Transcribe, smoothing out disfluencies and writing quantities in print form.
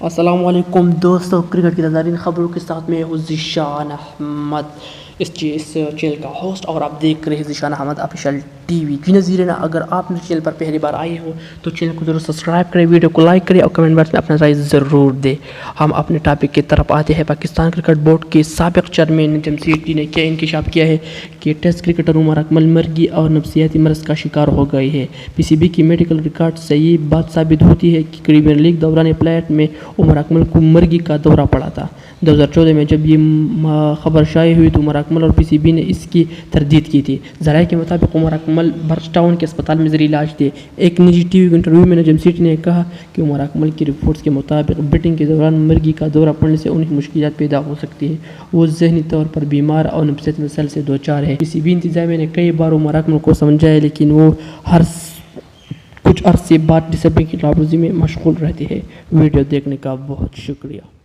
السلام علیکم دوستو، کرکٹ کی ناظرین خبروں کے ساتھ میں ہوں ذیشان احمد، اس چینل کا ہوسٹ، اور آپ دیکھ رہے ہیں Zeeshan Ahmed official TV. جی ناظرین، اگر آپ میرے چینل پر پہلی بار آئے ہو تو چینل کو ضرور سبسکرائب کریں، ویڈیو کو لائک کریں اور کمنٹ باکس میں اپنا رائے ضرور دیں۔ ہم اپنے ٹاپک کی طرف آتے ہیں۔ پاکستان کرکٹ بورڈ کے سابق چیئرمین نجم سیٹھی نے کیا انکشاف کیا ہے کہ ٹیسٹ کرکٹر عمر اکمل مرگی اور نفسیاتی مرض کا شکار ہو گئے ہیں۔ پی سی بی کی میڈیکل ریکارڈ سے یہ بات ثابت ہوتی ہے کہ پریمیئر لیگ دوران فلائٹ میں عمر اکمل کو مرگی کا دورہ پڑا تھا۔ 2014 میں جب یہ خبر شائع ہوئی تو عمر اکمل اور پی سی بی نے اس کی تردید کی تھی۔ ذرائع کے مطابق عمر اکمل برچ ٹاؤن کے اسپتال میں زیر علاج تھے۔ ایک نجی ٹی وی انٹرویو میں نجم سیٹھی نے کہا کہ عمر اکمل کی رپورٹس کے مطابق بیٹنگ کے دوران مرگی کا دورہ پڑنے سے انہیں مشکلات پیدا ہو سکتی ہیں۔ وہ ذہنی طور پر بیمار اور نفسیاتی مسائل سے دوچار ہے۔ پی سی بی انتظامیہ نے کئی بار عمر اکمل کو سمجھایا، لیکن وہ ہر کچھ عرصے بعد ڈسپلن کی لابرزی میں مشغول رہتے ہیں۔ ویڈیو دیکھنے کا بہت شکریہ۔